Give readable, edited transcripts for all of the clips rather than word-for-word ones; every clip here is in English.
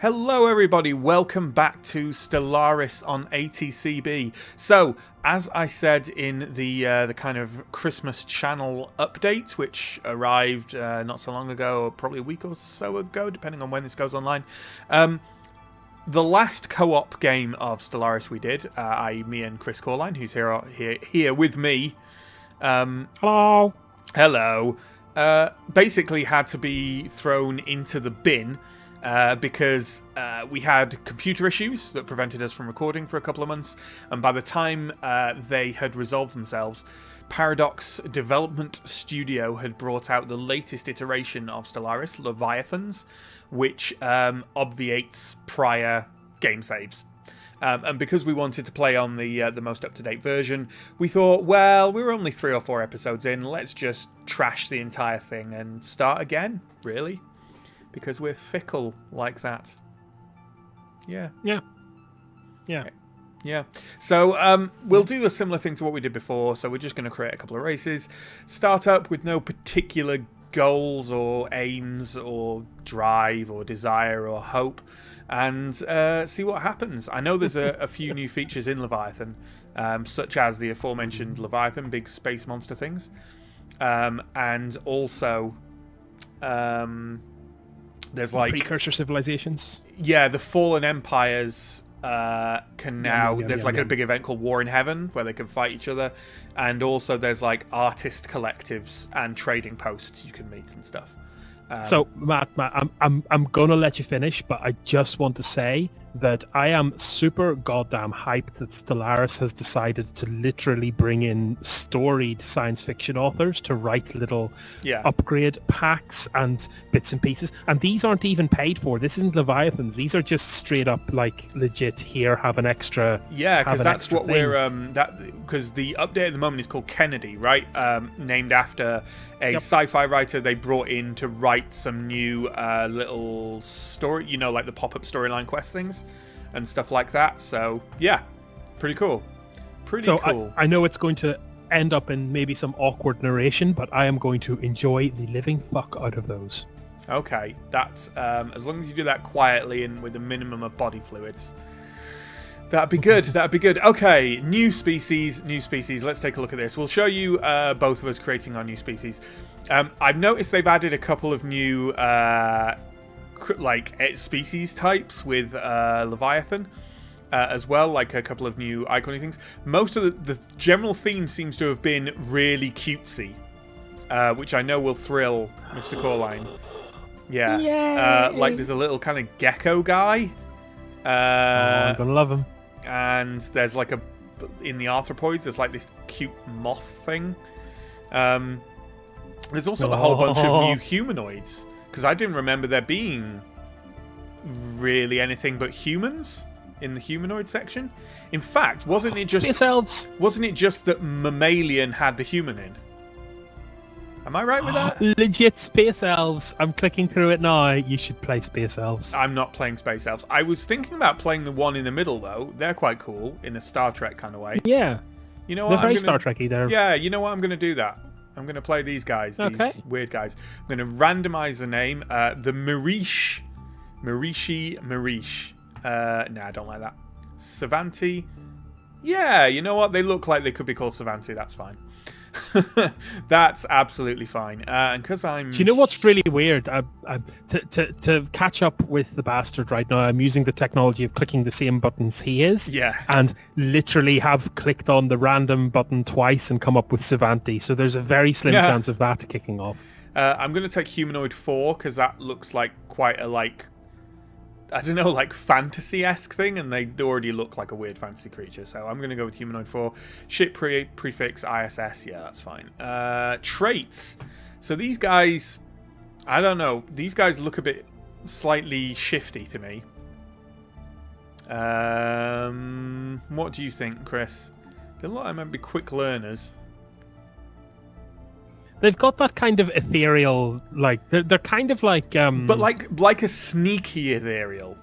Hello everybody, welcome back to Stellaris on ATCB. So, as I said in the kind of Christmas channel update, which arrived not so long ago, or probably a week or so ago, depending on when this goes online, the last co-op game of Stellaris we did, i.e. me and Chris Coreline, who's here with me. Hello. Hello. Basically had to be thrown into the bin. Because we had computer issues that prevented us from recording for a couple of months, and by the time they had resolved themselves, Paradox Development Studio had brought out the latest iteration of Stellaris, Leviathans, which obviates prior game saves. And because we wanted to play on the most up-to-date version, we thought, well, we were only 3 or 4 episodes in, let's just trash the entire thing and start again, really. Because we're fickle like that. Yeah. So we'll do a similar thing to what we did before. So we're just going to create a couple of races, start up with no particular goals or aims or drive or desire or hope, and see what happens. I know there's a few new features in Leviathan, such as the aforementioned Leviathan, big space monster things, and also there's like precursor civilizations. Yeah, the fallen empires can now. There's like a big event called War in Heaven where they can fight each other, and also there's like artist collectives and trading posts you can meet and stuff. So Matt, I'm gonna let you finish, but I just want to say that I am super goddamn hyped that Stellaris has decided to literally bring in storied science fiction authors to write little upgrade packs and bits and pieces. And these aren't even paid for. This isn't Leviathans. These are just straight up like legit. Here, have an extra. Yeah, because that's what we're because the update at the moment is called Kennedy, right? Named after a sci-fi writer they brought in to write some new little story, you know, like the pop-up storyline quest things and stuff like that. So yeah, pretty cool. Pretty cool. I know it's going to end up in maybe some awkward narration, but I am going to enjoy the living fuck out of those. Okay, that's as long as you do that quietly and with a minimum of body fluids. That'd be good. That'd be good. Okay, new species. Let's take a look at this. We'll show you both of us creating our new species. I've noticed they've added a couple of new species types with Leviathan as well, like a couple of new iconic things. Most of the general theme seems to have been really cutesy, which I know will thrill Mr. Coreline. Yeah. Like there's a little kind of gecko guy. I'm gonna love him. And there's like in the arthropods, there's like this cute moth thing. There's also a whole bunch of new humanoids, because I didn't remember there being really anything but humans in the humanoid section. In fact, wasn't it just that Mammalian had the human in? Am I right with that? Legit Space Elves. I'm clicking through it now. You should play Space Elves. I'm not playing Space Elves. I was thinking about playing the one in the middle, though. They're quite cool in a Star Trek kind of way. Yeah. You know what? They're very Star Trek-y. Yeah, you know what? I'm going to do that. I'm going to play these guys, these weird guys. I'm going to randomize the name. The Marish. Nah, I don't like that. Savanti. Yeah, you know what? They look like they could be called Savanti. That's fine. That's absolutely fine. And because I'm... Do you know what's really weird? To catch up with the bastard right now, I'm using the technology of clicking the same buttons he is. Yeah. And literally have clicked on the random button twice and come up with Savanti. So there's a very slim chance of that kicking off. I'm going to take Humanoid 4 because that looks like quite a I don't know, like fantasy-esque thing, and they already look like a weird fantasy creature. So I'm going to go with Humanoid 4. Ship prefix ISS. Yeah, that's fine. Traits. So these guys, I don't know. These guys look a bit slightly shifty to me. What do you think, Chris? They look like maybe quick learners. They've got that kind of ethereal, like they're kind of like but like a sneaky ethereal.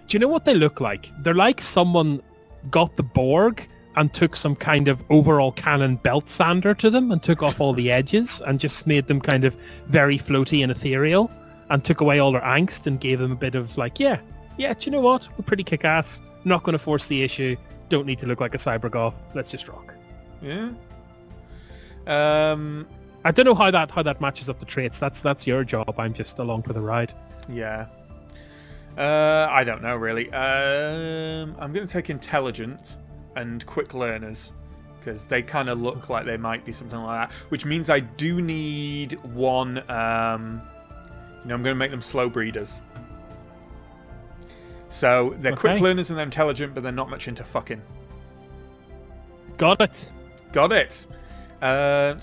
Do you know what they look like? They're like someone got the Borg and took some kind of overall cannon belt sander to them and took off all the edges and just made them kind of very floaty and ethereal. and took away all their angst and gave them a bit of like, yeah, do you know what? We're pretty kick-ass. Not going to force the issue. Don't need to look like a cybergoth. Let's just rock. Yeah. I don't know how that matches up the traits. That's your job. I'm just along for the ride. Yeah. I don't know really. I'm going to take intelligent and quick learners because they kind of look like they might be something like that. Which means I do need one. I'm going to make them slow breeders. So they're quick learners and they're intelligent, but they're not much into fucking. Got it. Got it.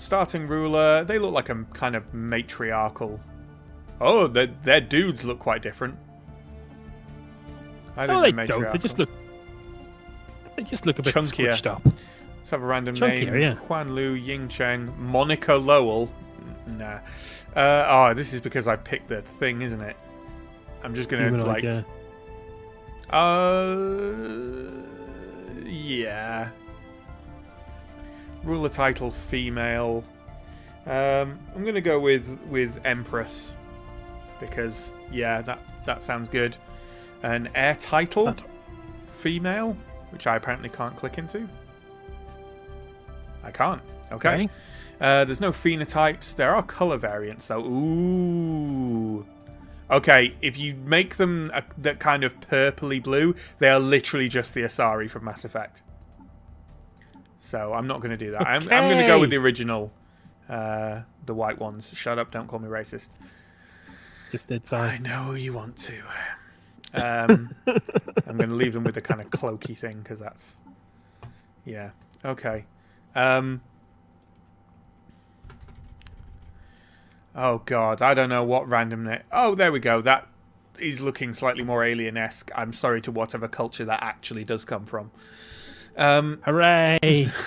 Starting ruler. They look like a kind of matriarchal. Oh, their dudes look quite different. I No, they don't. They just look a bit chunkier. squished up. Let's have a random name. Yeah. Huan Lu, Ying Cheng, Monica Lowell. Nah. Oh, this is because I picked the thing, isn't it? I'm just gonna like. Yeah. Yeah. Ruler title female. I'm gonna go with Empress because yeah, that sounds good. An heir title female, which I apparently can't click into. I can't. Okay. There's no phenotypes. There are color variants though. Ooh. Okay, if you make them that kind of purpley blue, they are literally just the Asari from Mass Effect. So I'm not going to do that. Okay. I'm going to go with the original, the white ones. Shut up! Don't call me racist. Just did, sorry. I know you want to. I'm going to leave them with the kind of cloaky thing because that's, yeah. Okay. Oh god, I don't know what random. Oh, there we go. That is looking slightly more alien-esque. I'm sorry to whatever culture that actually does come from. Hooray!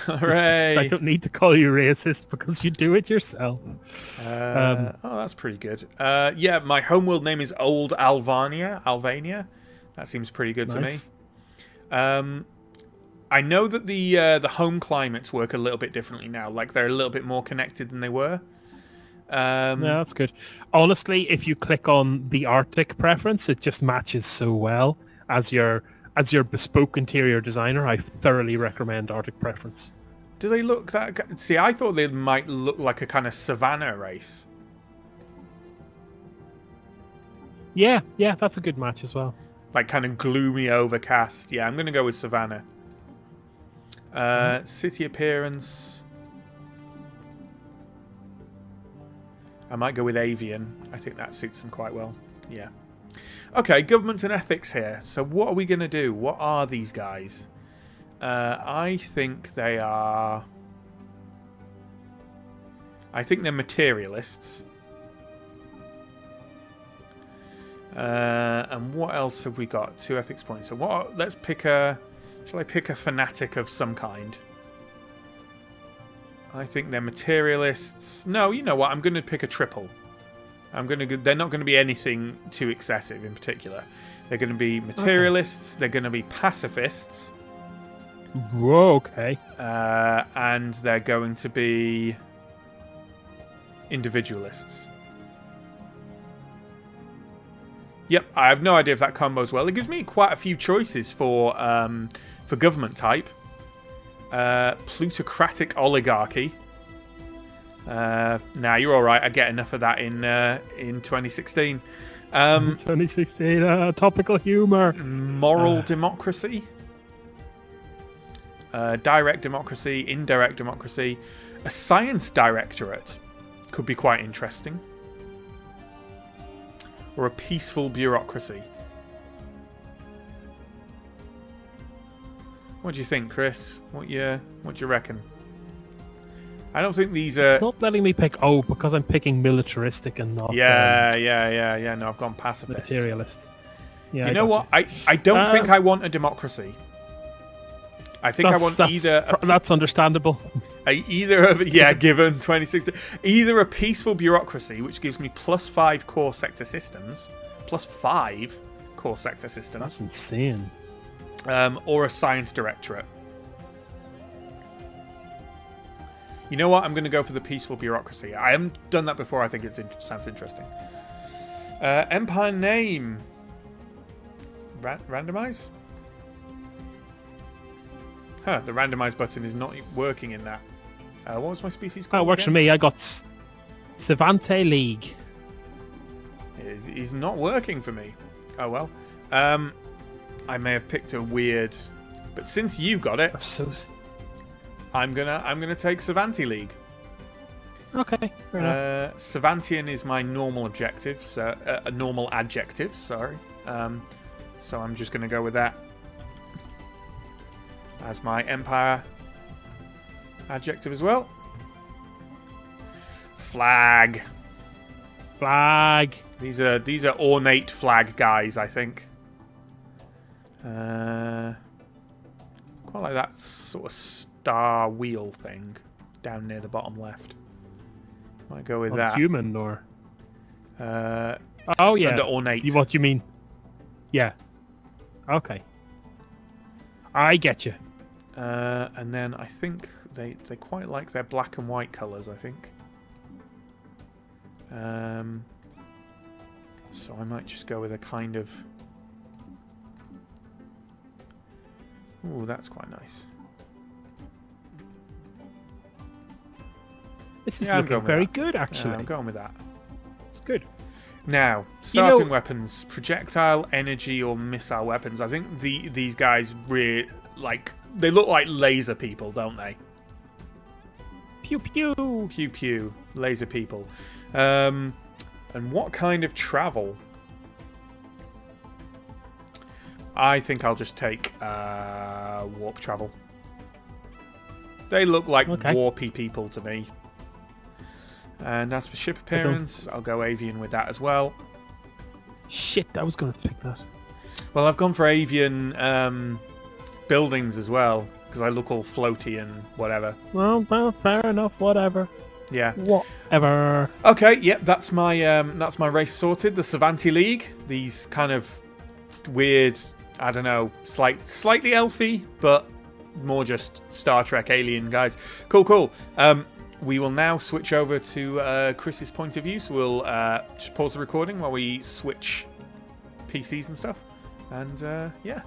Hooray! I don't need to call you racist because you do it yourself. Oh, that's pretty good. Yeah, my homeworld name is Old Alvania. That seems pretty good to me. I know that the home climates work a little bit differently now. Like they're a little bit more connected than they were. Yeah, that's good. Honestly, if you click on the Arctic preference, it just matches so well as your bespoke interior designer. I thoroughly recommend Arctic preference. Do they look that? See, I thought they might look like a kind of savannah race. Yeah, that's a good match as well. Like kind of gloomy, overcast. Yeah, I'm going to go with savannah. City appearance. I might go with avian. I think that suits them quite well. Yeah. Okay, government and ethics here. So what are we going to do? What are these guys? I think they are... I think they're materialists. And what else have we got? 2 ethics points. So what? Let's pick a... Shall I pick a fanatic of some kind? I think they're materialists. No, you know what? I'm going to pick a triple. They're not going to be anything too excessive in particular. They're going to be materialists. Okay. They're going to be pacifists. Whoa, okay. And they're going to be individualists. Yep, I have no idea if that combos well. It gives me quite a few choices for government type. Plutocratic oligarchy. Nah, you're all right. I get enough of that in 2016. 2016, topical humor. Moral democracy. Direct democracy, indirect democracy. A science directorate could be quite interesting. Or a peaceful bureaucracy. What do you think, Chris? What you reckon? I don't think these are... It's not letting me pick because I'm picking militaristic and not... Yeah. No, I've gone pacifist. Materialist. Yeah, you know what? I don't think I want a democracy. I think I want either... That's understandable. Given 2016. Either a peaceful bureaucracy, which gives me +5 core sector systems. +5 core sector systems. That's insane. Or a science directorate. You know what? I'm going to go for the peaceful bureaucracy. I haven't done that before. I think it sounds interesting. Empire name. Randomize? Huh, the randomize button is not working in that. What was my species called? Oh, it works for me. I got Savante League. It's not working for me. Oh well. I may have picked a weird, but since you got it, I'm gonna take Savanti League. Okay. Fair enough. Savantian is my normal objective, so a normal adjective. Sorry. So I'm just gonna go with that as my Empire adjective as well. Flag. These are ornate flag guys, I think. Quite like that sort of star wheel thing down near the bottom left. Might go with that. Human or? Oh yeah. Under ornate. What you mean? Yeah. Okay. I get you. And then I think they quite like their black and white colours, I think. So I might just go with a kind of... Ooh, that's quite nice. This is looking very good, actually. I'm going with that. It's good. Now, starting weapons. Projectile, energy, or missile weapons. I think these guys really... They look like laser people, don't they? Pew pew. Pew pew. Laser people. And what kind of travel? I think I'll just take warp travel. They look like warpy people to me. And as for ship appearance, I'll go avian with that as well. Shit, I was going to pick that. Well, I've gone for avian buildings as well, because I look all floaty and whatever. Well, fair enough, whatever. Yeah. Whatever. Okay, yep, that's my race sorted. The Savanti League. These kind of weird, I don't know, slightly elfy, but more just Star Trek alien guys. Cool. We will now switch over to Chris's point of view. So we'll just pause the recording while we switch PCs and stuff. And yeah.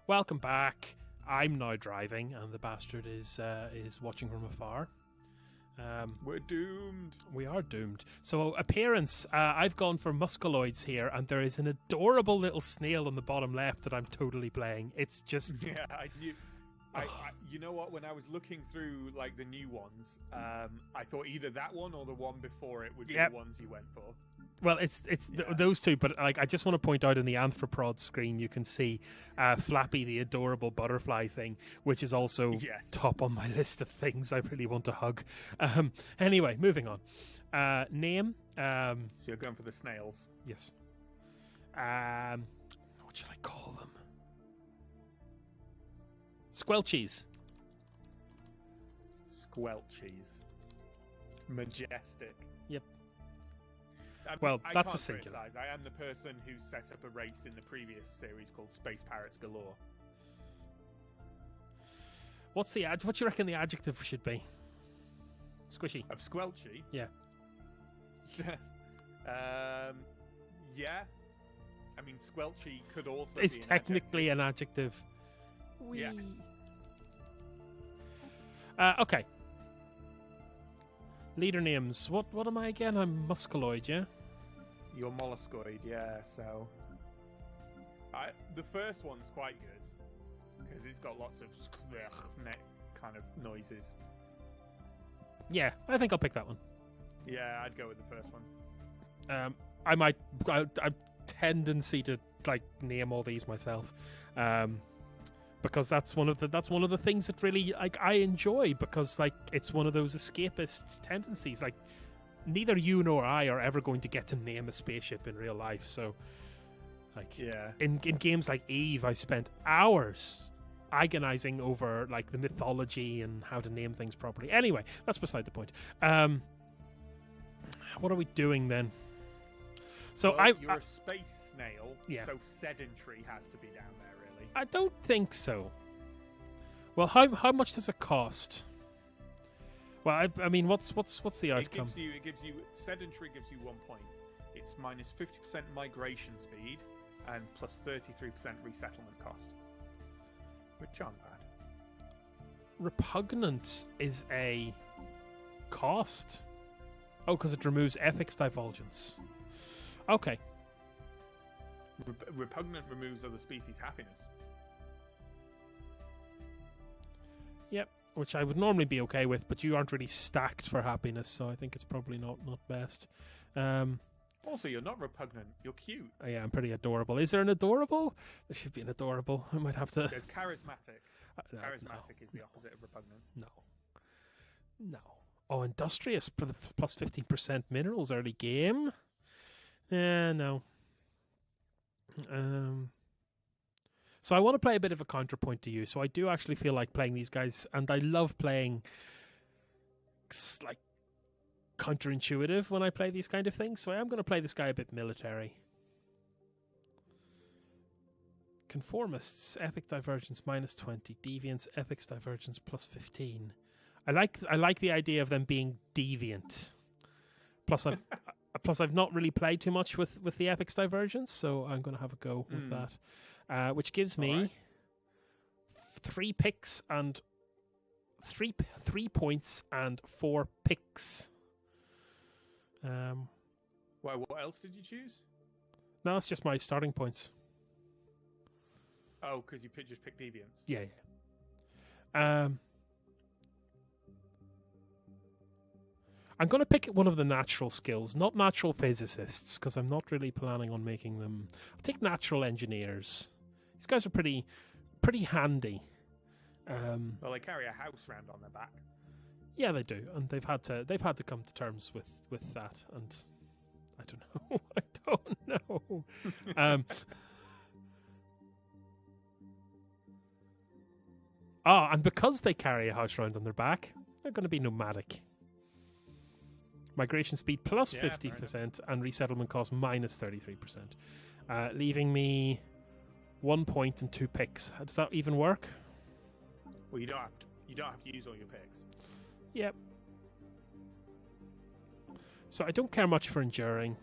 Welcome back. I'm now driving, and the bastard is watching from afar. We're doomed. We are doomed. So appearance, I've gone for musculoids here, and there is an adorable little snail on the bottom left that I'm totally playing. It's just... Yeah, I knew... you know what? When I was looking through the new ones, I thought either that one or the one before it would be the ones you went for. Well, it's those two, but I just want to point out in the Anthropod screen you can see Flappy, the adorable butterfly thing, which is also top on my list of things I really want to hug. Anyway, moving on. Name. So you're going for the snails. Yes. What should I call them? Squelchies. Squelchies. Majestic. Yep. I that's a can't singular. Criticize. I am the person who set up a race in the previous series called Space Pirates Galore. What do you reckon the adjective should be? Squishy. Of Squelchy? Yeah. Yeah. I mean, Squelchy could also it's be an technically an adjective. Yes. Okay. Leader names. What am I again? I'm musculoid, yeah? You're molluscoid, yeah, so... the first one's quite good, because it's got lots of kind of noises. Yeah, I think I'll pick that one. Yeah, I'd go with the first one. I tendency to name all these myself. Because that's one of the things that really I enjoy, because it's one of those escapist tendencies. Neither you nor I are ever going to get to name a spaceship in real life, so in games like Eve I spent hours agonizing over the mythology and how to name things properly. Anyway, that's beside the point. What are we doing then? So you're a space snail, so sedentary has to be down there. I don't think so. Well, how much does it cost? Well, I mean, what's the outcome? It gives you sedentary gives you 1 point. It's gets minus 50% migration speed and plus 33% resettlement cost. Which aren't bad. Repugnance is a cost. Oh, because it removes ethics divulgence. Okay. Repugnant removes other species' happiness. Yep, which I would normally be okay with, but you aren't really stacked for happiness, so I think it's probably not best. Also, you're not repugnant. You're cute. Oh, yeah, I'm pretty adorable. Is there an adorable? There should be an adorable. I might have to... There's charismatic. Charismatic no, is the opposite of repugnant. No. Oh, industrious for the plus 15% minerals early game? No. So I want to play a bit of a counterpoint to you. So I do actually feel like playing these guys, and I love playing like counterintuitive when I play these kind of things. So I am going to play this guy a bit military. Conformists, ethic divergence minus 20, deviants, ethics divergence plus 15. I like the idea of them being deviant. Plus I've not really played too much with the ethics divergence, so I'm going to have a go with that, which gives me 3 picks and 3 points and 4 picks. Why? What else did you choose? No, that's just my starting points. Oh, because you just picked deviants. Yeah. I'm going to pick one of the natural skills, not natural physicists, because I'm not really planning on making them. I'll take natural engineers. These guys are pretty handy. Well, they carry a house round on their back. Yeah, they do, and they've had to come to terms with that. And I don't know. And because they carry a house round on their back, they're going to be nomadic. Migration speed plus 50% and resettlement cost minus 33%, leaving me 1 point and 2 picks. Does that even work? Well, you don't have to use all your picks. Yep. So I don't care much for enduring.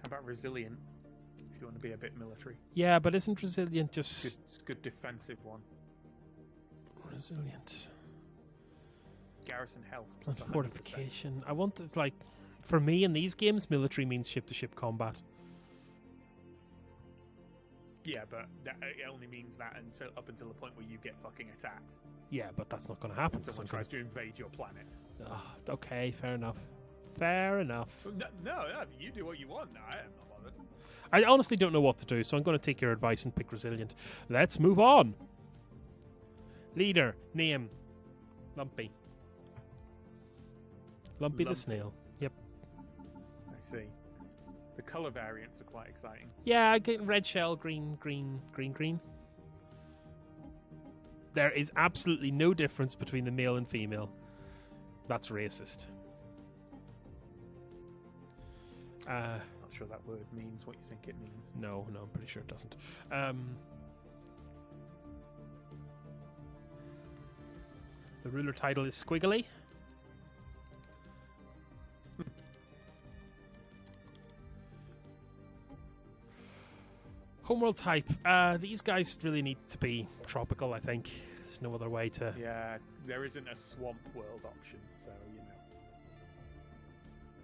How about resilient? If you want to be a bit military. Yeah, but isn't resilient just... It's a good defensive one. Resilient. Garrison health. And fortification. I want it, like... For me, in these games, military means ship-to-ship combat. Yeah, but it only means that up until the point where you get fucking attacked. Yeah, but that's not going to happen. Someone tries to invade your planet. Okay, fair enough. Fair enough. No, you do what you want. No, I am not bothered. I honestly don't know what to do, so I'm going to take your advice and pick resilient. Let's move on. Leader, name, Lumpy. Lumpy the snail. Yep. I see. The colour variants are quite exciting. Yeah, I get red shell, green. There is absolutely no difference between the male and female. That's racist. Not sure that word means what you think it means. No, I'm pretty sure it doesn't. The ruler title is squiggly. Homeworld type. These guys really need to be tropical, I think. There's no other way to... Yeah, there isn't a swamp world option, so, you know.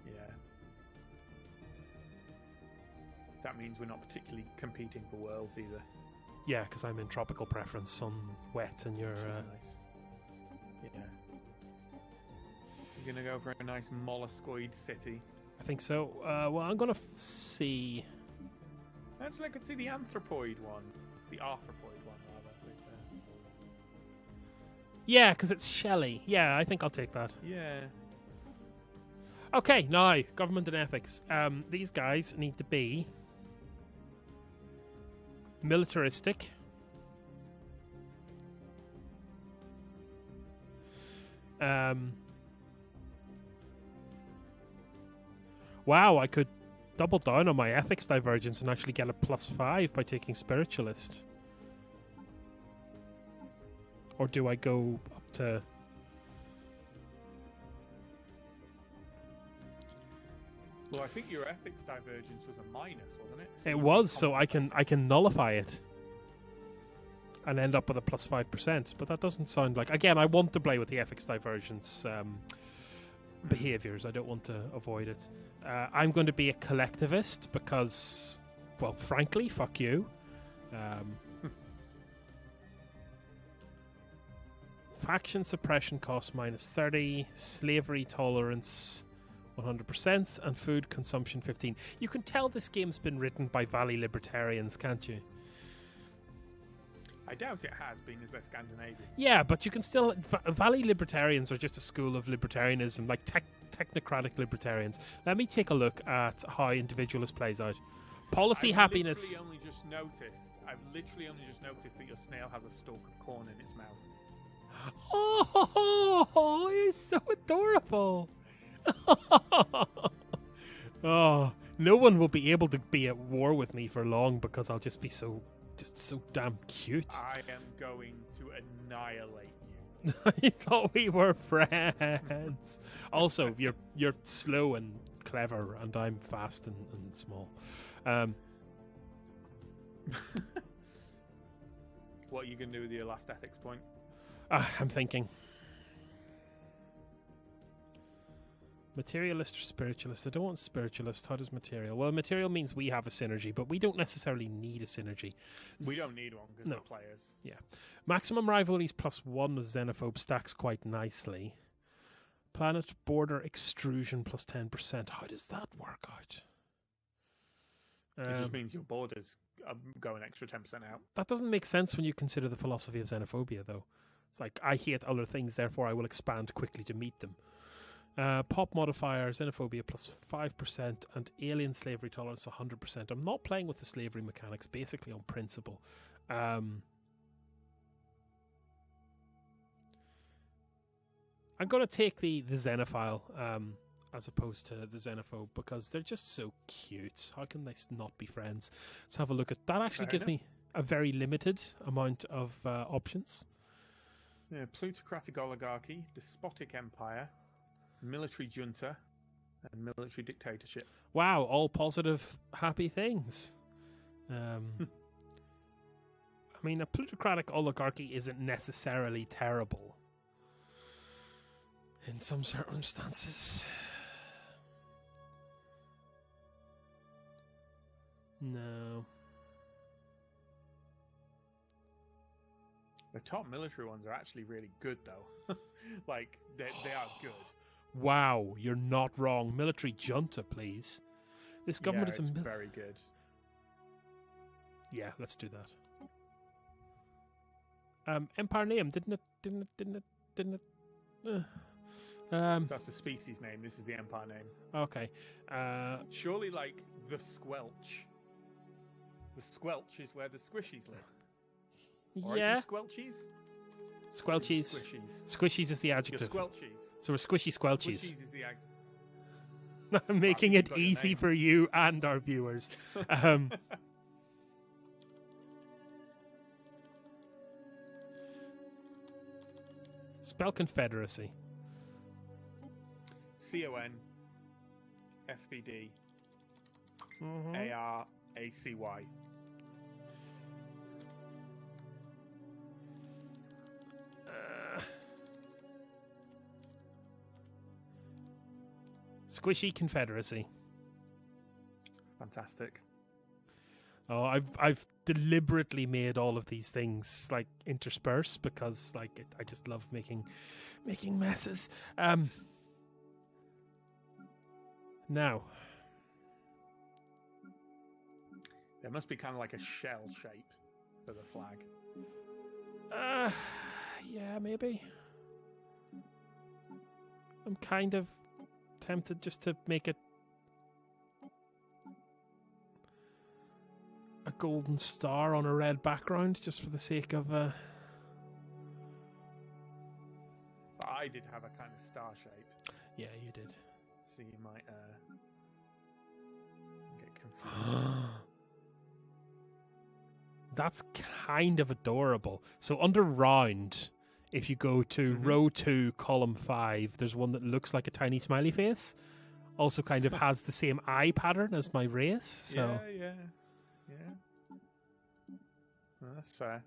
Yeah. That means we're not particularly competing for worlds either. Yeah, because I'm in tropical preference on wet and you're... nice. Yeah. You're going to go for a nice molluscoid city. I think so. Well, I'm going to see... Actually, I could see the anthropoid one. The arthropoid one, rather. Yeah, because it's Shelley. Yeah, I think I'll take that. Yeah. Okay, now, government and ethics. These guys need to be militaristic. Wow, I could double down on my ethics divergence and actually get a +5 by taking spiritualist. Or do I go up to... Well, I think your ethics divergence was a minus, wasn't it? So It you was, so I compensated. can nullify it and end up with a plus 5%. But that doesn't sound like... Again, I want to play with the ethics divergence behaviours. I don't want to avoid it. I'm going to be a collectivist because, well, frankly, fuck you. Faction suppression cost minus 30, slavery tolerance 100%, and food consumption 15. You can tell this game's been written by Valley libertarians, can't you? I doubt it has been, as they're Scandinavian. Yeah, but you can still... Valley libertarians are just a school of libertarianism, like technocratic libertarians. Let me take a look at how individualist plays out. Policy happiness... I've literally only just noticed that your snail has a stalk of corn in its mouth. Oh, you're so adorable. Oh, no one will be able to be at war with me for long because I'll just be so damn cute. I am going to annihilate you. I thought we were friends. Also, you're slow and clever, and I'm fast and small. What are you going to do with your last ethics point? I'm thinking. Materialist or spiritualist? I don't want spiritualist. How does material? Well, material means we have a synergy, but we don't necessarily need a synergy. We don't need one because we're players. Yeah. Maximum rivalries +1 with xenophobe stacks quite nicely. Planet border extrusion +10%. How does that work out? It just means your borders go an extra 10% out. That doesn't make sense when you consider the philosophy of xenophobia, though. It's like, I hate other things, therefore I will expand quickly to meet them. Pop modifier, xenophobia +5%, and alien slavery tolerance 100%. I'm not playing with the slavery mechanics, basically on principle. I'm going to take the xenophile as opposed to the xenophobe because they're just so cute. How can they not be friends? Let's have a look at that. Actually gives me a very limited amount of options. Yeah, plutocratic oligarchy, despotic empire, military junta, and military dictatorship. Wow, all positive, happy things. I mean, a plutocratic oligarchy isn't necessarily terrible in some circumstances. No. The top military ones are actually really good, though. Like, they are good. Wow, you're not wrong. Military junta, please. This government is very good. Yeah, let's do that. Empire name, didn't it? That's the species name. This is the empire name. Okay. Surely, like, the Squelch. The Squelch is where the squishies live. Yeah. Squelchies? Squelchies. Squishies. Squishies is the adjective. Your squelchies. So we're squishy squelchies. Squishies is the adjective. I'm making it easy for you and our viewers. Spell Confederacy. CON FBD ARACY. Squishy Confederacy. Fantastic. Oh, I've deliberately made all of these things like intersperse because like I just love making messes. Now, there must be kind of like a shell shape for the flag. Yeah, maybe. I'm kind of tempted just to make it a golden star on a red background just for the sake of I did have a kind of star shape. Yeah, you did. So you might get confused. That's kind of adorable. So under round, if you go to row 2, column 5, there's one that looks like a tiny smiley face. also kind of has the same eye pattern as my race. So Yeah. Well, that's fair.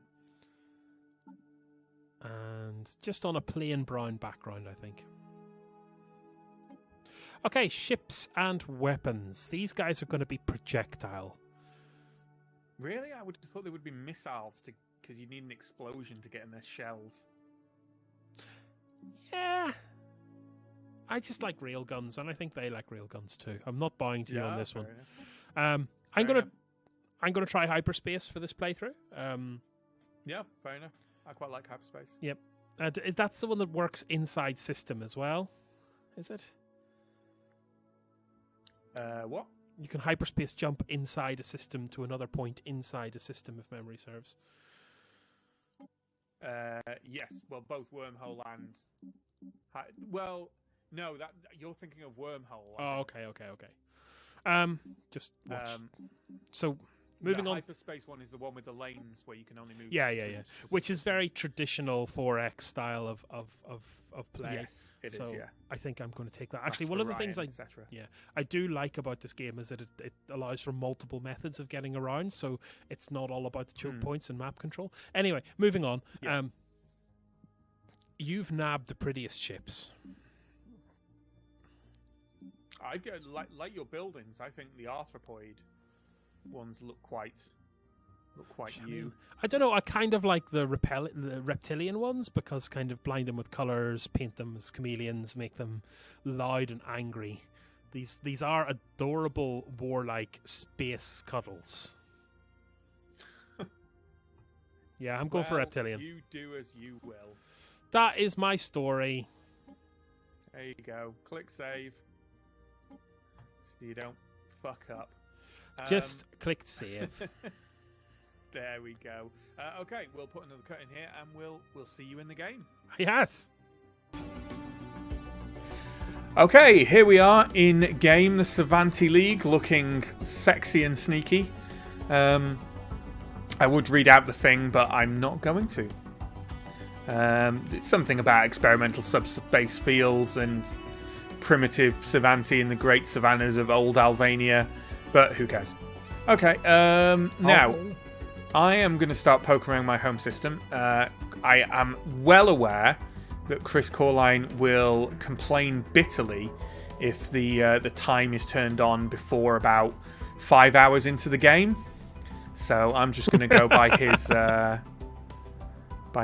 And just on a plain brown background, I think. Okay, ships and weapons. These guys are going to be projectile. Really? I would have thought they would be missiles, because you need an explosion to get in their shells. Yeah. I just like railguns, and I think they like railguns too. I'm not buying to you on this one. I'm gonna try hyperspace for this playthrough. Yeah, fair enough. I quite like hyperspace. Yep. That's the one that works inside system as well, is it? What? You can hyperspace jump inside a system to another point inside a system, if memory serves. Yes. Well, both wormhole and... Well, no, that you're thinking of wormhole. Oh, okay. Just watch. So, moving on. The hyperspace one is the one with the lanes where you can only move... Yeah. Which is very traditional 4X style of play. Yes, it is, yeah. I think I'm going to take that. Actually, one of the things I do like about this game is that it allows for multiple methods of getting around, so it's not all about the choke points and map control. Anyway, moving on. Yeah. You've nabbed the prettiest ships. I like your buildings. I think the arthropoid ones look quite new. I don't know. I kind of like the reptilian ones because kind of blind them with colors, paint them as chameleons, make them loud and angry. These are adorable, warlike space cuddles. Yeah, I'm going for reptilian. You do as you will. That is my story. There you go. Click save. So you don't fuck up. Just clicked save. There we go. Okay, we'll put another cut in here, and we'll see you in the game. Yes. Okay, here we are in game, the Savanti League, looking sexy and sneaky. I would read out the thing, but I'm not going to. It's something about experimental subspace fields and primitive Savanti in the great savannas of old Albania, but who cares? Okay, now I am going to start poking around my home system. I am well aware that Chris Coreline will complain bitterly if the time is turned on before about 5 hours into the game. So I'm just going to go by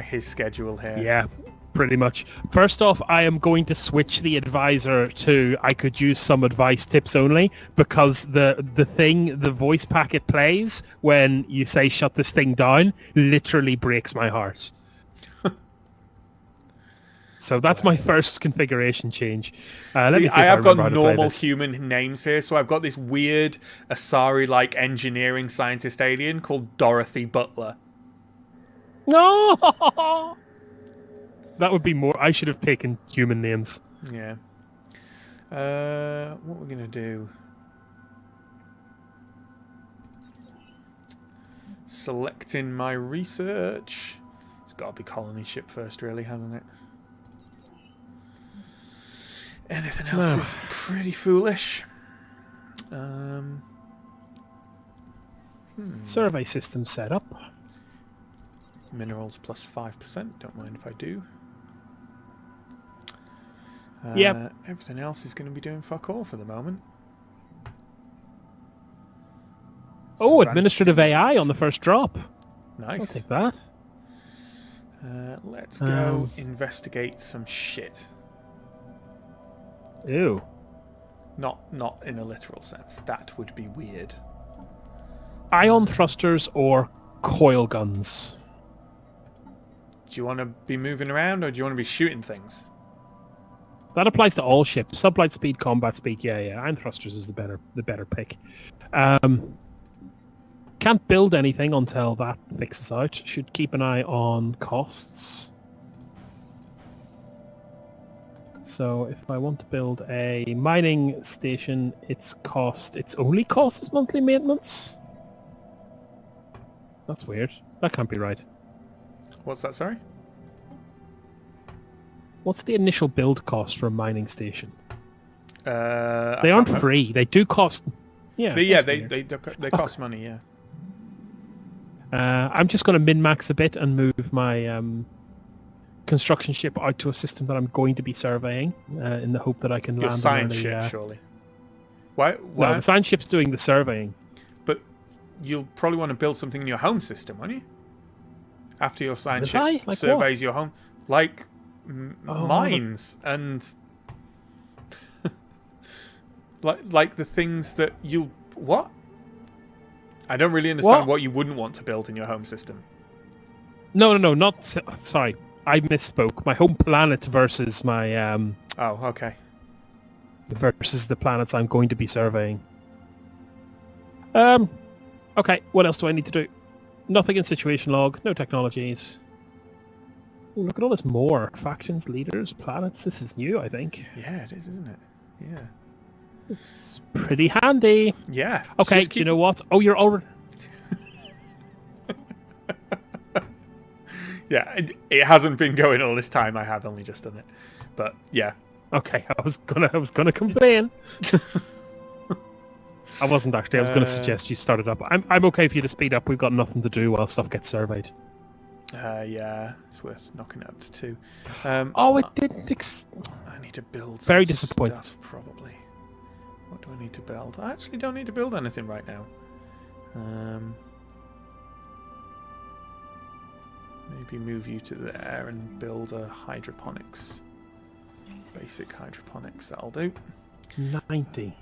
his schedule here. Yeah, pretty much. First off, I am going to switch the advisor to I could use some advice tips only, because the voice pack it plays when you say shut this thing down literally breaks my heart. So that's my first configuration change. Let me see. I have got normal human names here. So I've got this weird Asari-like engineering scientist alien called Dorothy Butler. No! That would be more... I should have taken human names. Yeah. What we're going to do... Selecting my research. It's got to be colony ship first, really, hasn't it? Anything else is pretty foolish. Survey system setup. Minerals plus 5%. Don't mind if I do. Yep. Everything else is going to be doing fuck all for the moment. Oh, administrative AI on the first drop. Nice. I'll take that. Let's go investigate some shit. Ew. Not in a literal sense. That would be weird. Ion thrusters or coil guns? Do you want to be moving around or do you want to be shooting things? That applies to all ships. Sublight speed, combat speed. Yeah. Ion thrusters is the better pick. Can't build anything until that fixes out. Should keep an eye on costs. So if I want to build a mining station, its only cost is monthly maintenance? That's weird. That can't be right. What's that, sorry? What's the initial build cost for a mining station? They aren't free. They do cost. Yeah. But yeah, they cost money. Yeah. I'm just going to min-max a bit and move my construction ship out to a system that I'm going to be surveying in the hope that I can Your land science early, ship, surely. Why? No, the science ship's doing the surveying. But you'll probably want to build something in your home system, won't you? After your science ship Like surveys what? your home. Like mines and... like the things that you'll... What? I don't really understand what you wouldn't want to build in your home system. No, not... Sorry, I misspoke. My home planet versus my... Oh, okay. Versus the planets I'm going to be surveying. Okay, what else do I need to do? Nothing in situation log, no technologies. Ooh, look at all this more. Factions, leaders, planets. This is new, I think. Yeah, it is, isn't it? Yeah. It's pretty handy. Yeah. Okay, do you know what? Oh, you're already... Yeah, it hasn't been going all this time. I have only just done it. But, yeah. Okay, I was gonna complain. I wasn't actually. I was going to suggest you start it up. I'm okay for you to speed up. We've got nothing to do while stuff gets surveyed. Yeah, it's worth knocking it up to 2. Oh, it didn't. I need to build Very some disappointed. stuff, probably. What do I need to build? I actually don't need to build anything right now. Maybe move you to there and build a hydroponics. Basic hydroponics, that'll do. 90.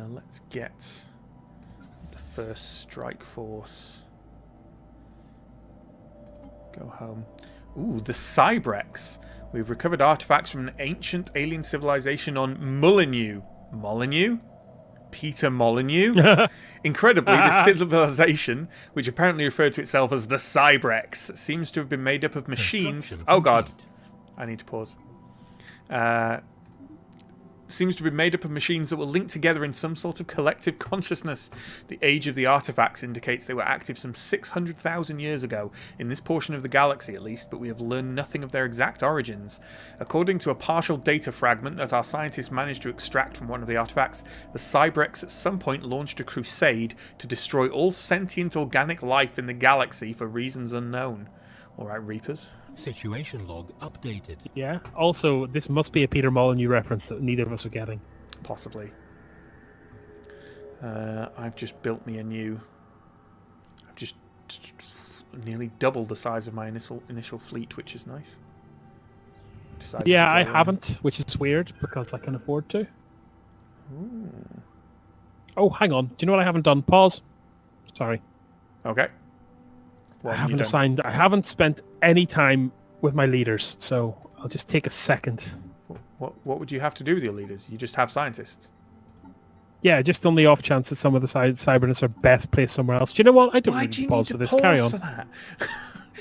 Let's get the first strike force. Go home. Ooh, the Cybrex. We've recovered artifacts from an ancient alien civilization on Molyneux. Molyneux? Peter Molyneux? Incredibly, this civilization, which apparently referred to itself as the Cybrex, seems to have been made up of machines... Oh god. I need to pause. Seems to be made up of machines that were linked together in some sort of collective consciousness. The age of the artifacts indicates they were active some 600,000 years ago, in this portion of the galaxy at least, but we have learned nothing of their exact origins. According to a partial data fragment that our scientists managed to extract from one of the artifacts, the Cybrex at some point launched a crusade to destroy all sentient organic life in the galaxy for reasons unknown. Alright, Reapers. Situation log updated. Yeah. Also, this must be a Peter Molyneux reference that neither of us are getting. Possibly. I've just built me a new... I've just nearly doubled the size of my initial fleet, which is nice. Yeah, I haven't, which is weird, because I can afford to. Ooh. Oh, hang on. Do you know what I haven't done? Pause. Sorry. Okay. Well, I haven't spent any time with my leaders, so I'll just take a second. What would you have to do with your leaders? You just have scientists. Yeah, just on the off chance that some of the Cybernets are best placed somewhere else. Do you know what? I don't Why need do you to pause need for to this. pause Carry on. for that?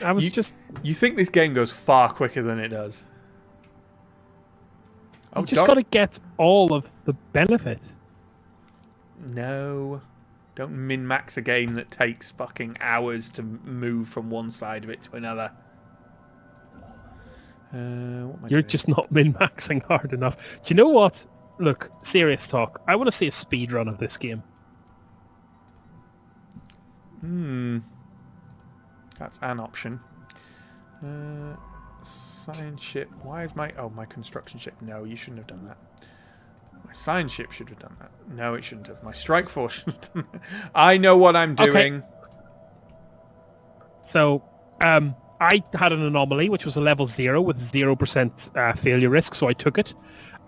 I was just... You think this game goes far quicker than it does? You just got to get all of the benefits. No. Don't min-max a game that takes fucking hours to move from one side of it to another. You're just not min-maxing hard enough. Do you know what? Look, serious talk. I want to see a speed run of this game. That's an option. Science ship. Why is my... Oh, my construction ship. No, you shouldn't have done that. My science ship should have done that. No, it shouldn't have. My strike force should have done that. I know what I'm doing. Okay. So, I had an anomaly, which was a level 0 with 0% failure risk, so I took it.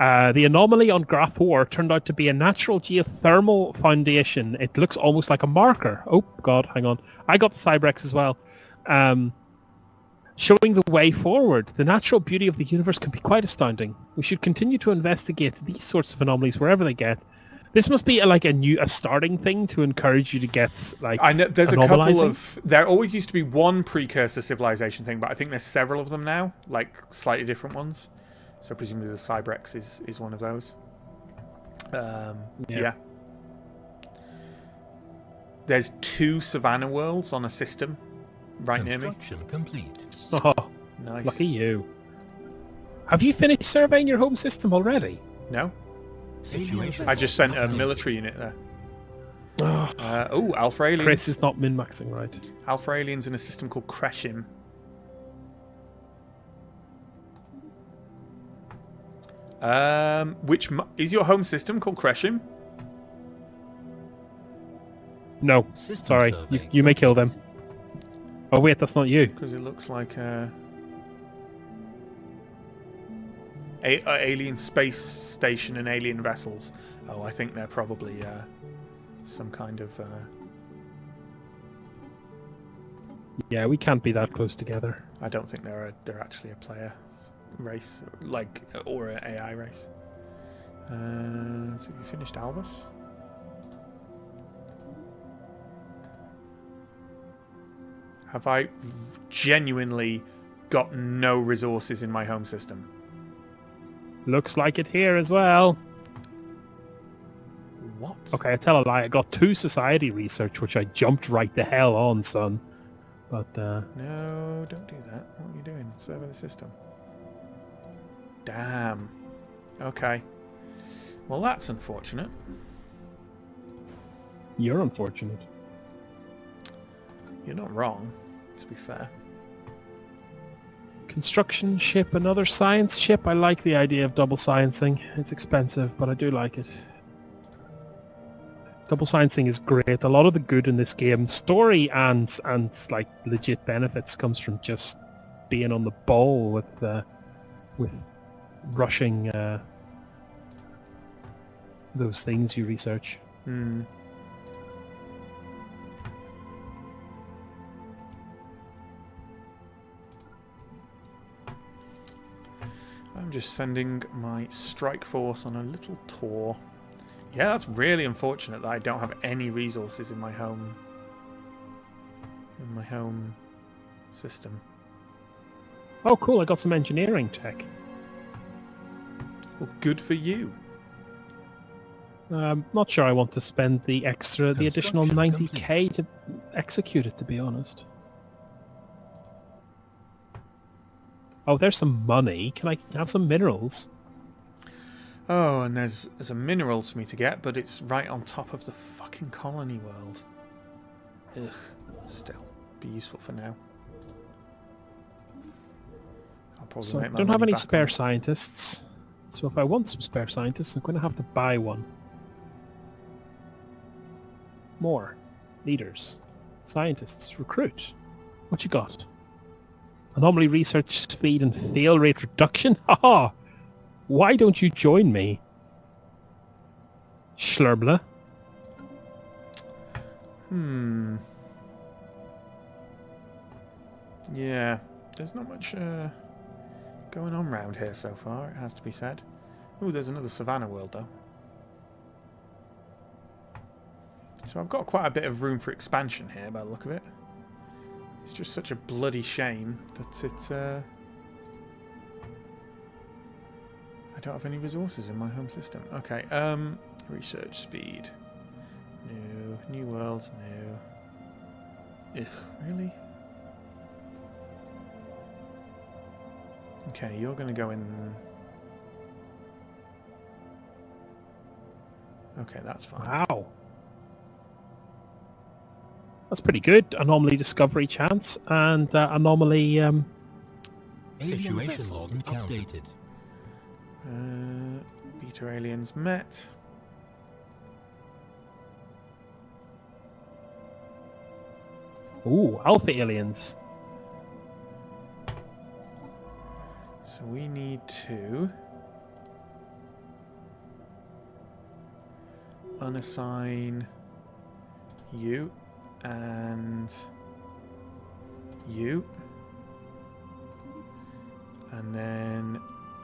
The anomaly on Grathor turned out to be a natural geothermal foundation. It looks almost like a marker. Oh, God, hang on. I got the Cybrex as well. Showing the way forward. The natural beauty of the universe can be quite astounding. We should continue to investigate these sorts of anomalies wherever they get. This must be a starting thing to encourage you to get like. I know there's a couple of. There always used to be one precursor civilization thing, but I think there's several of them now, like slightly different ones. So presumably the Cybrex is one of those. Yeah. There's 2 Savannah worlds on a system right near me. Construction complete. Oh, Nice. lucky you. Have you finished surveying your home system already? No? Situation I just sent a log military unit there. Oh, Alpha aliens. Chris is not min-maxing right. Alpha aliens in a system called Kreshim. Is your home system called Kreshim? No, System sorry. survey You may kill them. Oh wait, that's not you. Because it looks like alien space station and alien vessels. Oh, I think they're probably some kind of. Yeah, we can't be that close together. I don't think they're actually a player race, or an AI race. So have you finished Alvis? Have I genuinely got no resources in my home system? Looks like it here as well. What? Okay, I tell a lie. I got 2 society research, which I jumped right the hell on, son. But No, don't do that. What are you doing? Server the system. Damn. Okay. Well, that's unfortunate. you're unfortunate. You're not wrong, to be fair. Construction ship, another science ship. I like the idea of double sciencing. It's expensive, but I do like it. Double sciencing is great. A lot of the good in this game, story and like legit benefits, comes from just being on the ball with rushing those things you research. Hmm. I'm just sending my strike force on a little tour. Yeah, that's really unfortunate that I don't have any resources in my home system. Oh, cool! I got some engineering tech. Well, good for you. Not sure I want to spend the additional Construction 90k to execute it. To be honest. Oh, there's some money. Can I have some minerals? Oh, and there's a minerals for me to get, but it's right on top of the fucking colony world. Ugh. Still, be useful for now. I'll probably So I make my don't have money any back spare on it. scientists. So if I want some spare scientists, I'm going to have to buy one. More. Leaders. Scientists. Recruit. What you got? Anomaly research speed and fail rate reduction? Haha! Why don't you join me? Schlerbler. Yeah, there's not much going on round here so far, it has to be said. Ooh, there's another Savannah world, though. So I've got quite a bit of room for expansion here, by the look of it. It's just such a bloody shame that I don't have any resources in my home system. Okay, research speed. No. New worlds, no. Ugh, really? Okay, you're going to go in... Okay, that's fine. Wow. That's pretty good. Anomaly discovery chance and anomaly... Situation log updated. Beta aliens met. Ooh, alpha aliens. So we need to unassign you and you, and then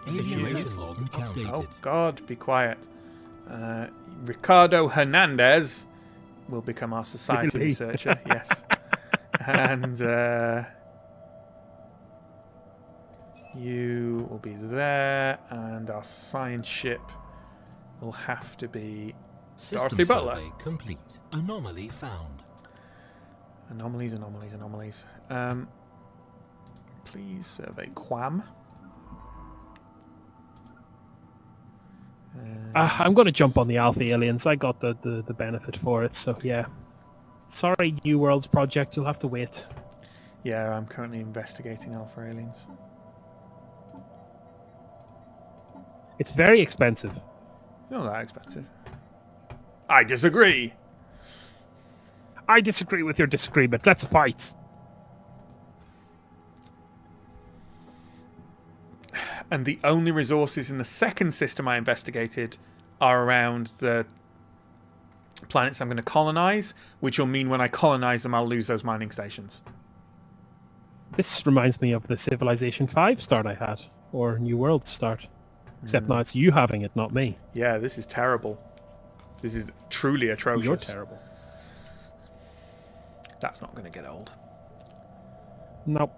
Situation log oh updated. God, be quiet. Ricardo Hernandez will become our society Really? researcher. Yes, and you will be there, and our science ship will have to be System Dorothy Butler. survey complete. Anomaly found. Anomalies, anomalies, anomalies. Please survey Quam. I'm going to jump on the Alpha Aliens. I got the benefit for it, so yeah. Sorry, New Worlds Project, you'll have to wait. Yeah, I'm currently investigating Alpha Aliens. It's very expensive. It's not that expensive. I disagree. I disagree with your disagreement. Let's fight. And the only resources in the second system I investigated are around the planets I'm going to colonize, which will mean when I colonize them, I'll lose those mining stations. This reminds me of the Civilization 5 start I had, or New World start. Except now it's you having it, not me. Yeah, this is terrible. This is truly atrocious. You're terrible. That's not going to get old. Nope.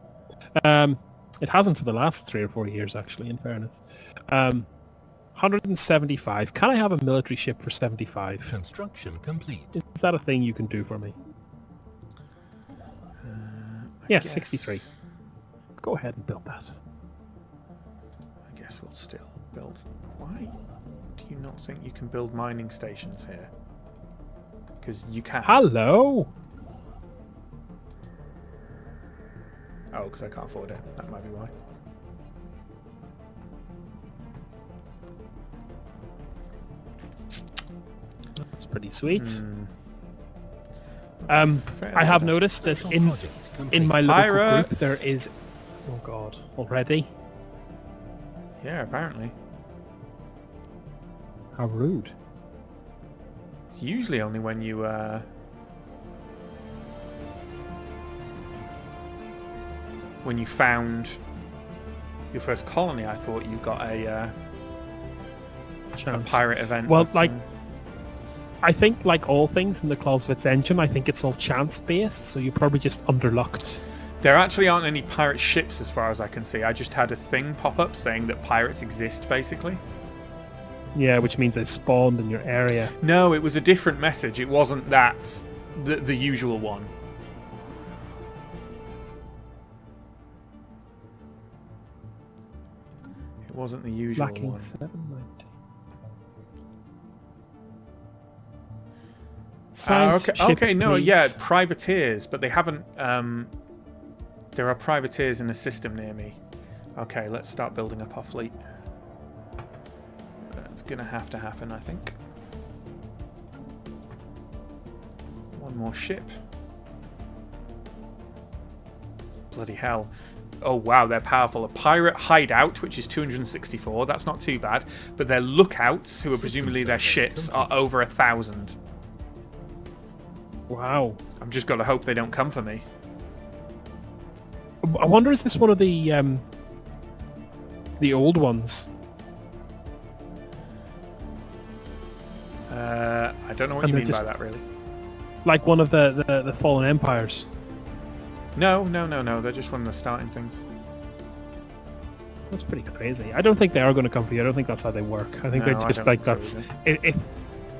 It hasn't for the last 3 or 4 years, actually, in fairness. 175. Can I have a military ship for 75? Construction complete. Is that a thing you can do for me? Yeah, 63. Go ahead and build that. I guess we'll still build... Why do you not think you can build mining stations here? Because you can. Hello? Oh, because I can't afford it. That might be why. That's pretty sweet. Fair I have enough. noticed that Special project complete. in my local group Pirates. there is... Oh god, already? Yeah, apparently. How rude. It's usually only when you... when you found your first colony, I thought you got a Chance. pirate event. Well, but, like, I think, like all things in the Clausewitz engine, I think it's all chance-based, so you're probably just underlocked. there actually aren't any pirate ships as far as I can see. I just had a thing pop up saying that pirates exist, basically. Yeah, which means they spawned in your area. No, it was a different message. It wasn't that the usual one. It wasn't the usual Lacking one. 790. Okay, no, yeah, privateers, but they haven't. There are privateers in a system near me. Okay, let's start building up our fleet. It's gonna have to happen, I think. One more ship. Bloody hell. Oh wow, they're powerful. A pirate hideout, which is 264. That's not too bad. But their lookouts, who are presumably their ships, are over 1,000. Wow. I've just got to hope they don't come for me. I wonder, is this one of the old ones? I don't know what And you they're mean just- by that, really. Like one of the fallen empires? No. They're just one of the starting things. That's pretty crazy. I don't think they are going to come for you. I don't think that's how they work. I think No, they're I just don't like think so that's...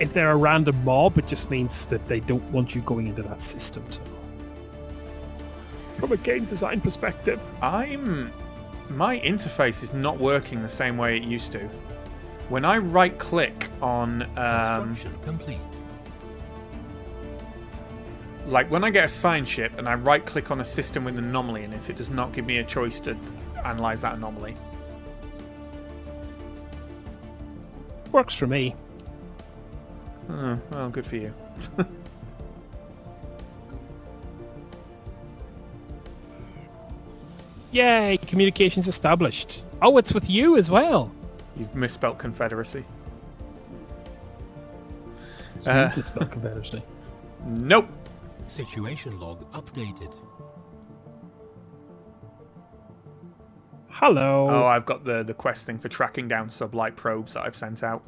If they're a random mob, it just means that they don't want you going into that system. So, from a game design perspective, My interface is not working the same way it used to. When I right-click on... Construction complete. like, when I get a sign ship and I right-click on a system with an anomaly in it, it does not give me a choice to analyze that anomaly. works for me. Oh, well, good for you. Yay, communications established. Oh, it's with you as well. You've misspelt Confederacy. So you can spell Confederacy. Nope. Situation log updated. Hello. Oh, I've got the quest thing for tracking down sublight probes that I've sent out.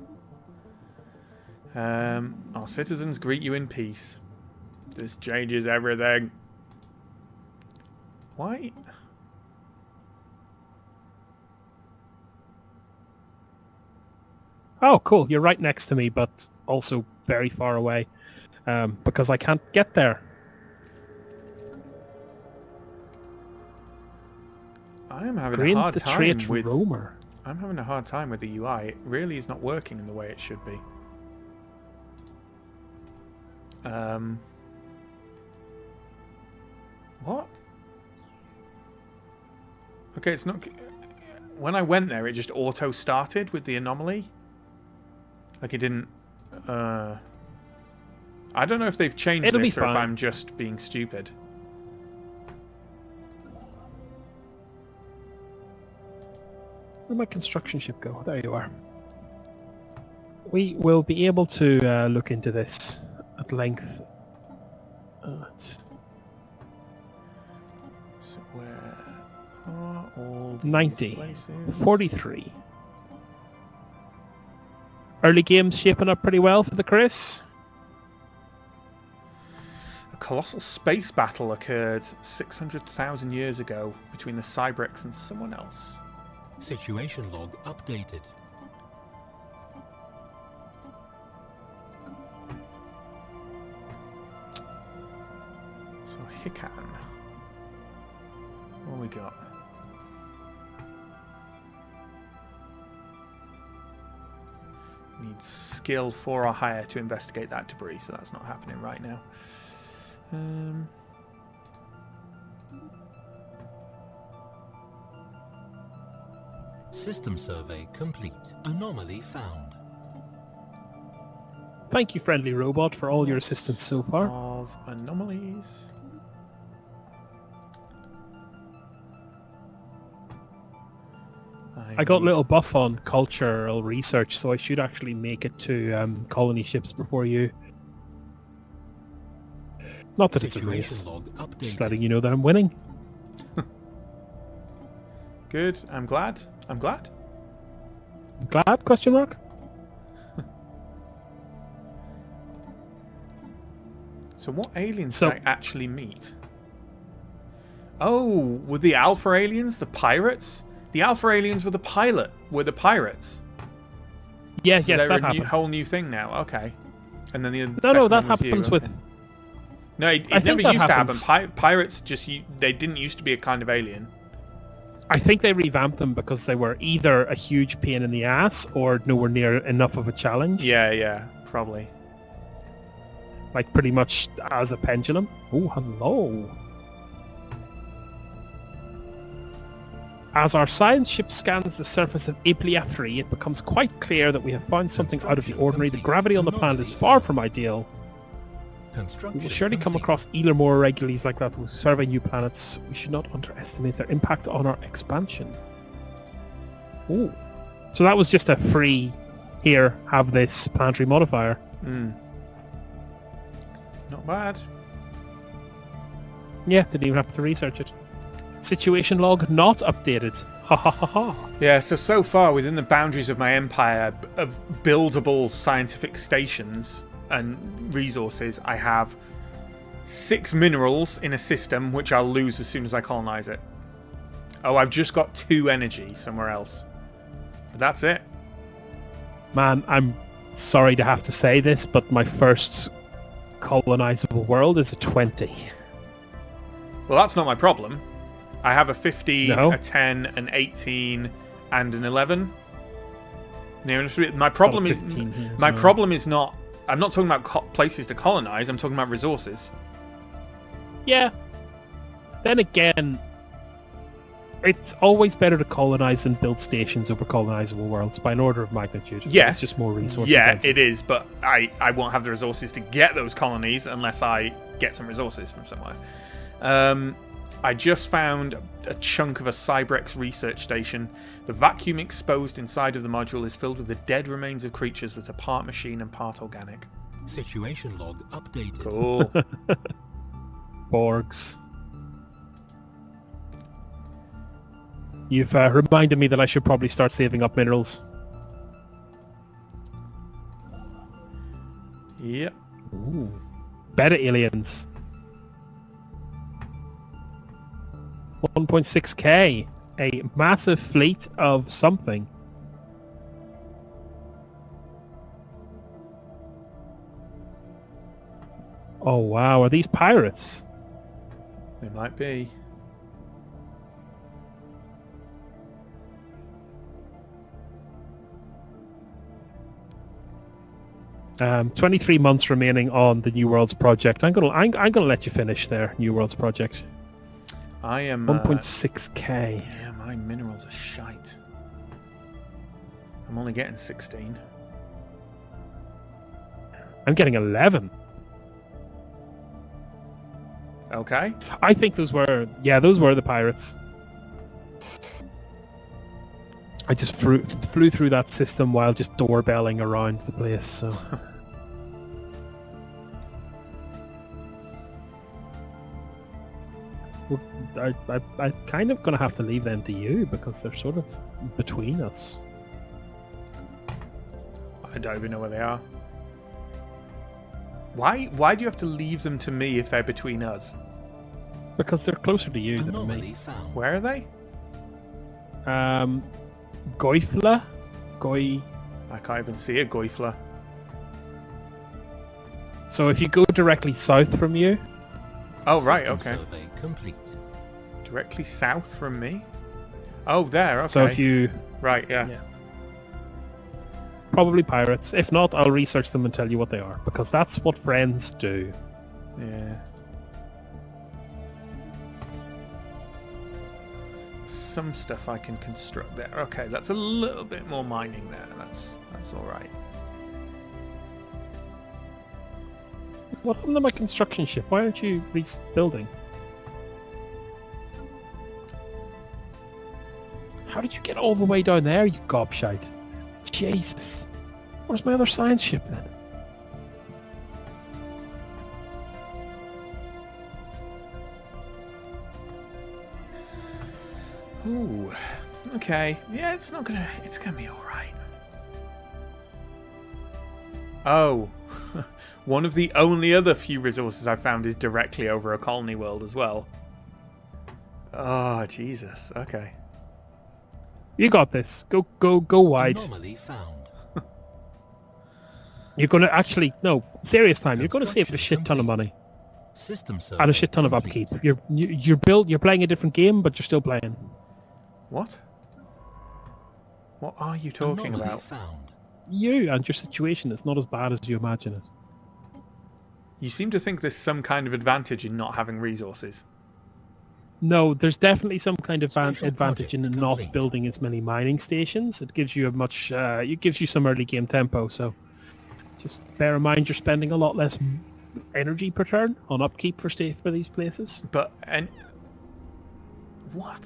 Our citizens greet you in peace. This changes everything. Why? Oh, cool. You're right next to me, but also very far away, because I can't get there. I am having Green a hard the time trait with Romer. I'm having a hard time with the UI. It really is not working in the way it should be. What? Okay, it's not... When I went there, it just auto-started with the anomaly. Like, it didn't... I don't know if they've changed this or if I'm just being stupid. Where'd my construction ship go? There you are. We will be able to look into this at length. So where are all these 90. places? 43. Early game's shaping up pretty well for the Chris. A colossal space battle occurred 600,000 years ago between the Cybrex and someone else. Situation log updated. So Hikan. What we got? Needs skill 4 or higher to investigate that debris, so that's not happening right now. System survey complete. Anomaly found. Thank you, friendly robot, for all your assistance so far. Of anomalies. I got a little buff on cultural research, so I should actually make it to colony ships before you. Not that it's a race. Just letting you know that I'm winning. Good. I'm glad. I'm glad. Glad? Question mark? So what aliens did I actually meet? Oh, were the Alpha aliens the pirates? The Alpha aliens were the pirates. Yes, So yes, they're that a happens. whole new thing now. Okay. And then the No, that second one was happens you. with... Okay. No, it I think never that used happens. to happen. Pirates just... They didn't used to be a kind of alien. I think they revamped them because they were either a huge pain in the ass or nowhere near enough of a challenge. Yeah, probably. Like pretty much as a pendulum. Oh, hello. As our science ship scans the surface of Iblia 3, it becomes quite clear that we have found something out of the ordinary. The gravity on the planet is far from ideal. We will surely come across either more irregularities like that with survey new planets. We should not underestimate their impact on our expansion. Ooh. So that was just a free, here, have this planetary modifier. Not bad. Yeah, didn't even have to research it. Situation log not updated. Ha ha ha ha. Yeah, so far within the boundaries of my empire of buildable scientific stations and resources, I have 6 minerals in a system which I'll lose as soon as I colonize it. Oh, I've just got 2 energy somewhere else. But that's it. Man, I'm sorry to have to say this, but my first colonizable world is a 20. Well, that's not my problem. I have a 50, No. a 10, an 18, and an 11. My problem is 15 here as my well. problem is not. I'm not talking about places to colonize. I'm talking about resources. Yeah. Then again, it's always better to colonize than build stations over colonizable worlds by an order of magnitude. Yes, It's just more resource yeah, intensive. it is. But I won't have the resources to get those colonies unless I get some resources from somewhere. I just found a chunk of a Cybrex research station. The vacuum exposed inside of the module is filled with the dead remains of creatures that are part machine and part organic. Situation log updated. Cool. Borgs. You've reminded me that I should probably start saving up minerals. Yep. Ooh. Beta aliens. 1.6k. A massive fleet of something. Oh wow, are these pirates? They might be. 23 months remaining on the New Worlds project. I'm gonna let you finish there, New Worlds project. I am 1.6k. Yeah, my minerals are shite. I'm only getting 16. I'm getting 11. Okay. I think those were the pirates. I just flew through that system while just doorbelling around the place. So. I kind of gonna have to leave them to you because they're sort of between us. I don't even know where they are. Why do you have to leave them to me if they're between us? Because they're closer to you than Anomaly me. found. Where are they? Goifla? I can't even see a Goifla. So if you go directly south from you... Oh, right, System okay. survey complete. Directly south from me? Oh, there, okay. So if you... Right, yeah. Probably pirates. If not, I'll research them and tell you what they are. Because that's what friends do. Yeah. Some stuff I can construct there. Okay, that's a little bit more mining there. That's all right. What happened to my construction ship? Why aren't you rebuilding? How did you get all the way down there, you gobshite? Jesus. Where's my other science ship then? Ooh. Okay. Yeah, it's gonna be alright. Oh. One of the only other few resources I found is directly over a colony world as well. Oh, Jesus. Okay. You got this. Go wide. Anomaly found. You're gonna actually serious time. You're gonna save a shit ton of money System survey and a shit ton of complete. upkeep. You're playing a different game, but you're still playing. What? What are you talking Anomaly about? found. You and your situation is not as bad as you imagine it. You seem to think there's some kind of advantage in not having resources. No, there's definitely some kind of Special advantage in project not complete. building as many mining stations. It gives you it gives you some early game tempo. So just bear in mind you're spending a lot less energy per turn on upkeep for these places. But what?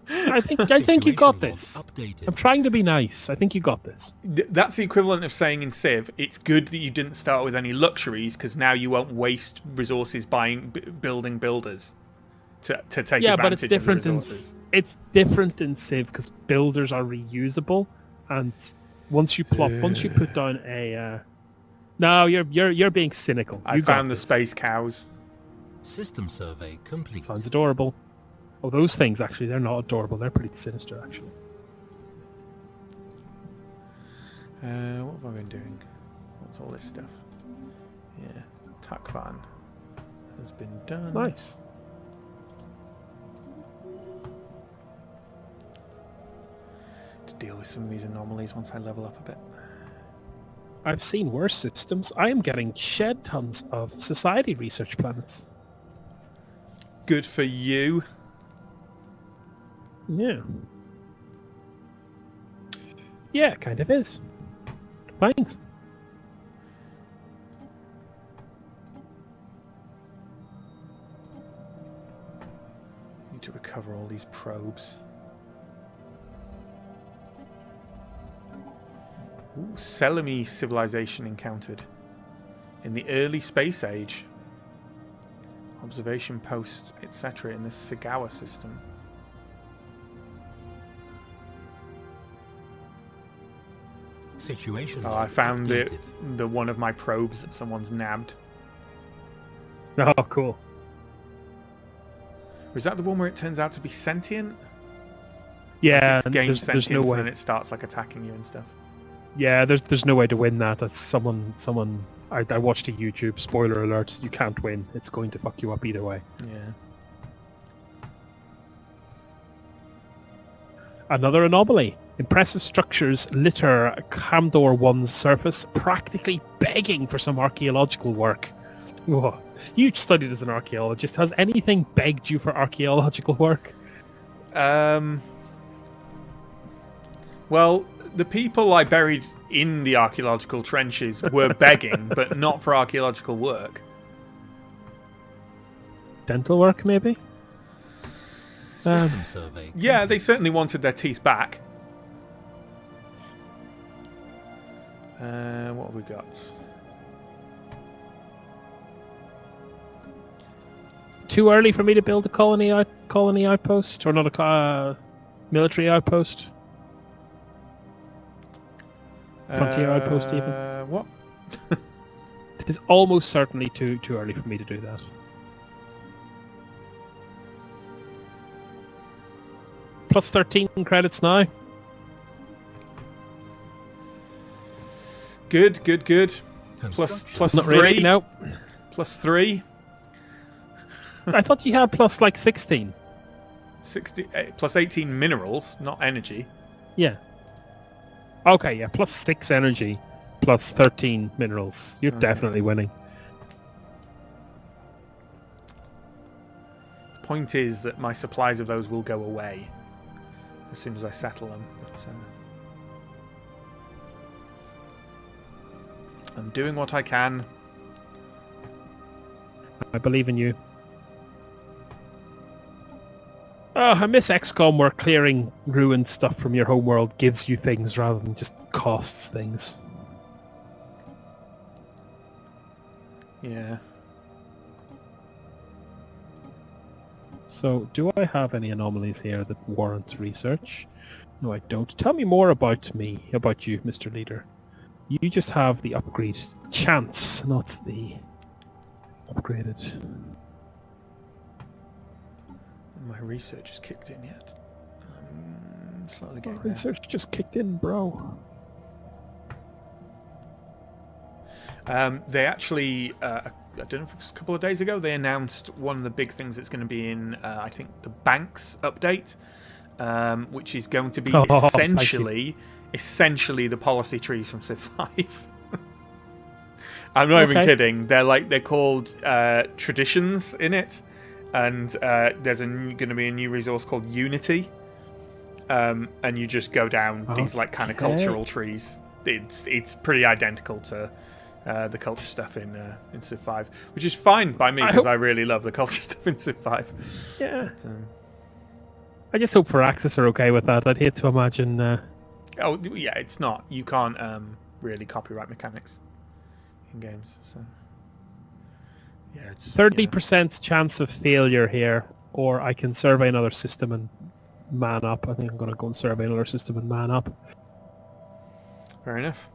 I think you got Situation this. log updated. I'm trying to be nice. I think you got this. That's the equivalent of saying in Civ, it's good that you didn't start with any luxuries because now you won't waste resources building builders to take Yeah, advantage but it's different of the resources. it's different in Civ because builders are reusable, and once you put down a no, you're being cynical. I You got found the this. space cows. System survey complete. Sounds adorable. Oh, those things actually, they're not adorable. They're pretty sinister, actually. What have I been doing? What's all this stuff? Yeah, Takvan has been done. Nice. To deal with some of these anomalies once I level up a bit. I've seen worse systems. I am getting shed tons of society research planets. Good for you. Yeah. Yeah, it kind of is. Thanks. Need to recover all these probes. Ooh, Selimi civilization encountered in the early space age. Observation posts, etc. in the Sagawa system. Situation Oh, log I found updated. the one of my probes that someone's nabbed. Oh, cool. Was that the one where it turns out to be sentient? Yeah, It's and gained there's sentience no and way. then it starts like attacking you and stuff. Yeah, there's no way to win that. That's someone. I watched a YouTube. Spoiler alert: you can't win. It's going to fuck you up either way. Yeah. Another anomaly. Impressive structures litter Camdor 1's surface, practically begging for some archaeological work. Whoa. You studied as an archaeologist. Has anything begged you for archaeological work? Well, the people I buried in the archaeological trenches were begging, but not for archaeological work. Dental work, maybe? System survey. Yeah, they certainly wanted their teeth back. What have we got? Too early for me to build a colony outpost, or not a military outpost? Frontier outpost, even. What? It is almost certainly too early for me to do that. Plus 13 credits now. Good. Plus Not 3. really, no. Plus 3. I thought you had plus like 16. 60, plus 18 minerals, not energy. Yeah. Okay, yeah, plus 6 energy, plus 13 minerals. You're definitely winning. The point is that my supplies of those will go away as soon as I settle them. But I'm doing what I can. I believe in you. Oh, I miss XCOM where clearing ruined stuff from your homeworld gives you things rather than just costs things. Yeah. So, do I have any anomalies here that warrant research? No, I don't. Tell me more about me, about you, Mr. Leader. You just have the upgrade chance, not the upgraded. My research has kicked in yet. Slowly getting there. Research just kicked in, bro. They actually, I don't know if it was a couple of days ago, they announced one of the big things that's going to be in, I think, the Banks update, which is going to be essentially the policy trees from Civ 5. I'm not even kidding. They're called traditions in it. And there's going to be a new resource called Unity, and you just go down these like kind of cultural trees. It's pretty identical to the culture stuff in Civ 5, which is fine by me because I really love the culture stuff in Civ 5. Yeah. But, I just hope Firaxis are okay with that. I'd hate to imagine. Oh yeah, it's not. You can't really copyright mechanics in games, so. Yeah, it's 30% chance of failure here, or I can survey another system and man up. I think I'm going to go and survey another system and man up. Fair enough.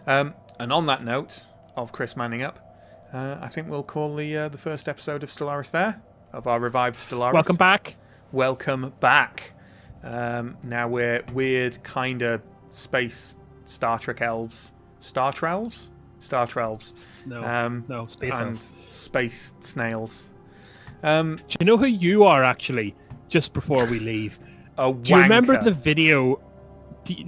And on that note of Chris manning up, I think we'll call the first episode of Stellaris there, of our revived Stellaris. Welcome back. Welcome back. Now we're weird kind of space Star Trek elves. Star Trelves? Star Trelves. No, space and elves. Space snails. Do you know who you are, actually, just before we leave? A Do you remember wanker. the video...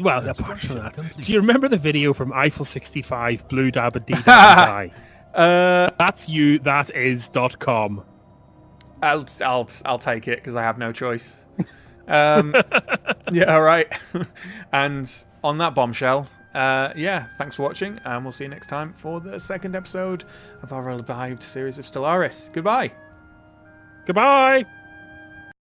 apart from that, do you remember the video from Eiffel 65, Blue Dabba Dee Dabba Die? That's you, that is .com. I'll take it, because I have no choice. Yeah, all right. And on that bombshell... yeah, thanks for watching, and we'll see you next time for the second episode of our revived series of Stellaris. Goodbye. Goodbye!